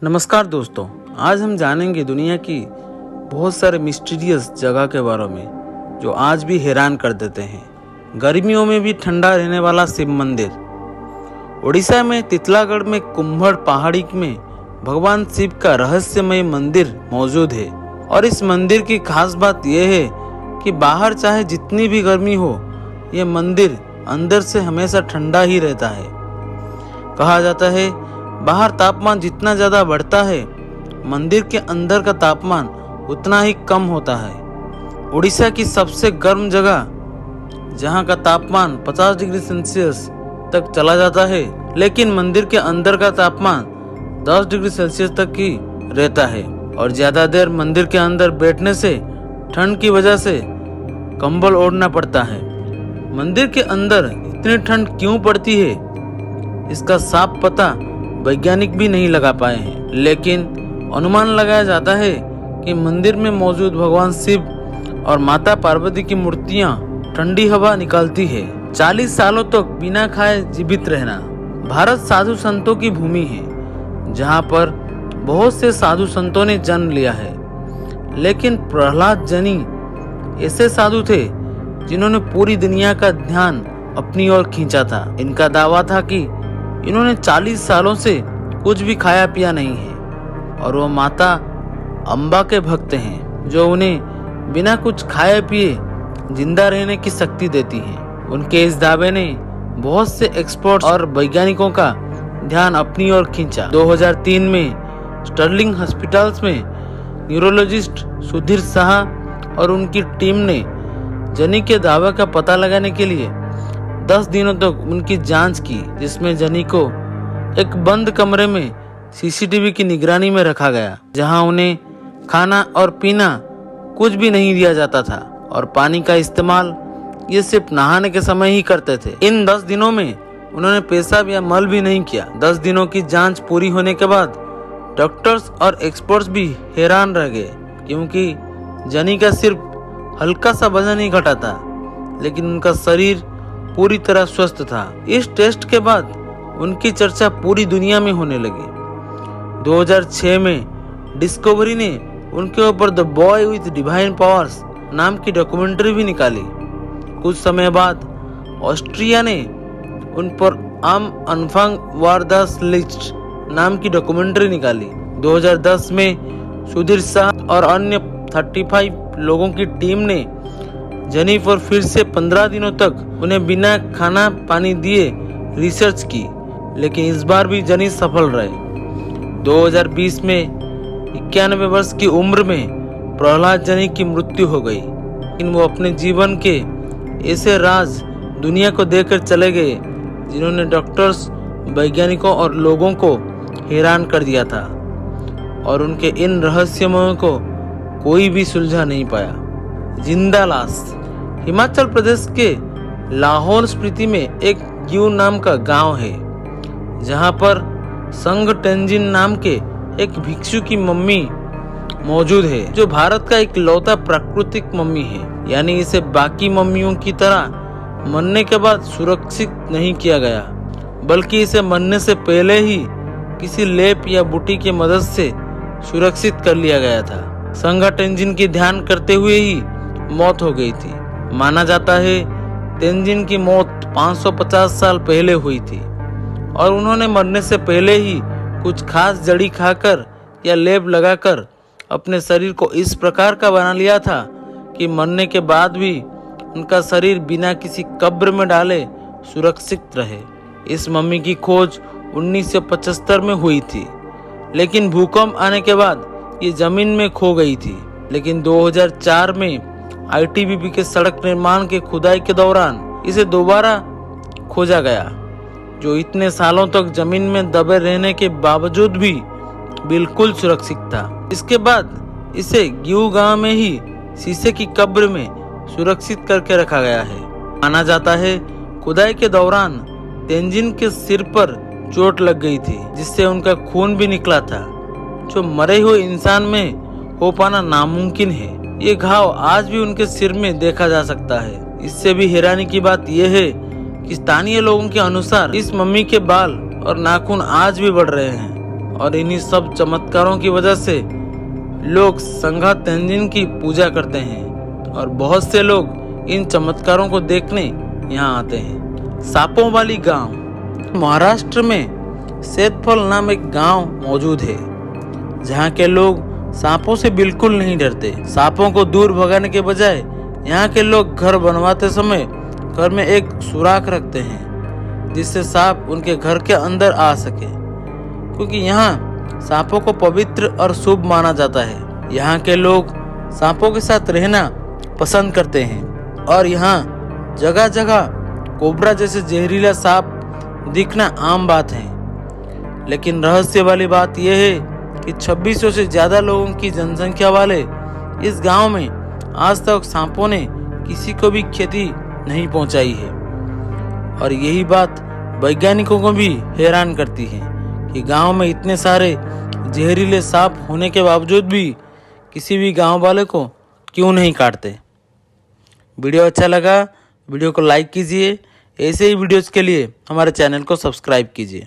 नमस्कार दोस्तों, आज हम जानेंगे दुनिया की बहुत सारे मिस्टीरियस जगह के बारे में जो आज भी हैरान कर देते हैं। गर्मियों में भी ठंडा रहने वाला शिव मंदिर। उड़ीसा में तितलागढ़ में कुम्भड़ पहाड़ी में भगवान शिव का रहस्यमय मंदिर मौजूद है। और इस मंदिर की खास बात यह है कि बाहर चाहे जितनी भी गर्मी हो, यह मंदिर अंदर से हमेशा ठंडा ही रहता है। कहा जाता है बाहर तापमान जितना ज़्यादा बढ़ता है, मंदिर के अंदर का तापमान उतना ही कम होता है। उड़ीसा की सबसे गर्म जगह जहां का तापमान 50 डिग्री सेल्सियस तक चला जाता है, लेकिन मंदिर के अंदर का तापमान 10 डिग्री सेल्सियस तक ही रहता है। और ज़्यादा देर मंदिर के अंदर बैठने से ठंड की वजह से कंबल ओढ़ना पड़ता है। मंदिर के अंदर इतनी ठंड क्यों पड़ती है, इसका साफ पता वैज्ञानिक भी नहीं लगा पाए हैं, लेकिन अनुमान लगाया जाता है कि मंदिर में मौजूद भगवान शिव और माता पार्वती की मूर्तियां ठंडी हवा निकालती है। 40 सालों तक बिना खाए जीवित रहना। भारत साधु संतों की भूमि है, जहां पर बहुत से साधु संतों ने जन्म लिया है, लेकिन प्रहलाद जनी ऐसे साधु थे जिन्होंने पूरी दुनिया का ध्यान अपनी ओर खींचा था। इनका दावा था कि इन्होंने 40 सालों से कुछ भी खाया पिया नहीं है और वो माता अम्बा के भक्त हैं, जो उन्हें बिना कुछ खाए पिए जिंदा रहने की शक्ति देती हैं। उनके इस दावे ने बहुत से एक्सपर्ट्स और वैज्ञानिकों का ध्यान अपनी ओर खींचा। 2003 में स्टर्लिंग हॉस्पिटल्स में न्यूरोलॉजिस्ट सुधीर शाह और उनकी टीम ने जनी के दावे का पता लगाने के लिए 10 दिनों तक उनकी जांच की, जिसमें जनी को एक बंद कमरे में सीसीटीवी की निगरानी में रखा गया, जहां उन्हें खाना और पीना कुछ भी नहीं दिया जाता था और पानी का इस्तेमाल ये सिर्फ नहाने के समय ही करते थे। इन 10 दिनों में उन्होंने पेशाब या मल भी नहीं किया। 10 दिनों की जांच पूरी होने के बाद डॉक्टर्स और एक्सपर्ट्स भी हैरान रह गए, क्योंकि जनी का सिर्फ हल्का सा वजन ही घटा था, लेकिन उनका शरीर पूरी तरह स्वस्थ था। इस टेस्ट के बाद उनकी चर्चा पूरी दुनिया में होने लगी। 2006 में डिस्कवरी ने उनके ऊपर the boy with divine powers नाम की डॉक्यूमेंट्री भी निकाली। कुछ समय बाद ऑस्ट्रिया ने उन पर आम अनफांग वारदास लिस्ट नाम की डॉक्यूमेंट्री निकाली। 2010 में सुधीर शाह और अन्य 35 लोगों की टीम ने जनी पर फिर से 15 दिनों तक उन्हें बिना खाना पानी दिए रिसर्च की, लेकिन इस बार भी जनी सफल रहे। 2020 में 91 वर्ष की उम्र में प्रहलाद जनी की मृत्यु हो गई, लेकिन वो अपने जीवन के ऐसे राज दुनिया को देकर चले गए जिन्होंने डॉक्टर्स, वैज्ञानिकों और लोगों को हैरान कर दिया था, और उनके इन रहस्यों को कोई भी सुलझा नहीं पाया। जिंदा लाश। हिमाचल प्रदेश के लाहौल स्पीति में एक ग्यू नाम का गांव है, जहां पर संग तेंजिन नाम के एक भिक्षु की मम्मी मौजूद है, जो भारत का एक लौता प्राकृतिक मम्मी है। यानी इसे बाकी मम्मियों की तरह मरने के बाद सुरक्षित नहीं किया गया, बल्कि इसे मरने से पहले ही किसी लेप या बूटी की मदद से सुरक्षित कर लिया गया था। संगा तेंजिन की ध्यान करते हुए ही मौत हो गई थी। माना जाता है तेंजिन की मौत 550 साल पहले हुई थी, और उन्होंने मरने से पहले ही कुछ खास जड़ी खाकर या लेप लगाकर अपने शरीर को इस प्रकार का बना लिया था कि मरने के बाद भी उनका शरीर बिना किसी कब्र में डाले सुरक्षित रहे। इस मम्मी की खोज 1975 में हुई थी, लेकिन भूकंप आने के बाद ये जमीन में खो गई थी। लेकिन 2004 में आईटीबीपी के सड़क निर्माण के खुदाई के दौरान इसे दोबारा खोजा गया, जो इतने सालों तक जमीन में दबे रहने के बावजूद भी बिल्कुल सुरक्षित था। इसके बाद इसे ग्यू गांव में ही शीशे की कब्र में सुरक्षित करके रखा गया है। माना जाता है खुदाई के दौरान तेंजिन के सिर पर चोट लग गई थी, जिससे उनका खून भी निकला था, जो मरे हुए इंसान में हो पाना नामुमकिन है। ये घाव आज भी उनके सिर में देखा जा सकता है। इससे भी हैरानी की बात यह है कि स्थानीय लोगों के अनुसार इस मम्मी के बाल और नाखून आज भी बढ़ रहे हैं और इन्हीं सब चमत्कारों की वजह से लोग संघा तेंजिन की पूजा करते हैं और बहुत से लोग इन चमत्कारों को देखने यहाँ आते हैं। सांपों वाली गांव। महाराष्ट्र में सेतफल नाम एक गांव मौजूद है जहाँ के लोग सांपों से बिल्कुल नहीं डरते। सांपों को दूर भगाने के बजाय यहाँ के लोग घर बनवाते समय घर में एक सुराख रखते हैं जिससे सांप उनके घर के अंदर आ सके, क्योंकि यहाँ सांपों को पवित्र और शुभ माना जाता है। यहाँ के लोग सांपों के साथ रहना पसंद करते हैं और यहाँ जगह जगह कोबरा जैसे जहरीला सांप दिखना आम बात है। लेकिन रहस्य वाली बात यह है कि 2600 से ज्यादा लोगों की जनसंख्या वाले इस गांव में आज तक सांपों ने किसी को भी क्षति नहीं पहुंचाई है। और यही बात वैज्ञानिकों को भी हैरान करती है कि गांव में इतने सारे जहरीले सांप होने के बावजूद भी किसी भी गांव वाले को क्यों नहीं काटते। वीडियो अच्छा लगा वीडियो को लाइक कीजिए। ऐसे ही वीडियोस के लिए हमारे चैनल को सब्सक्राइब कीजिए।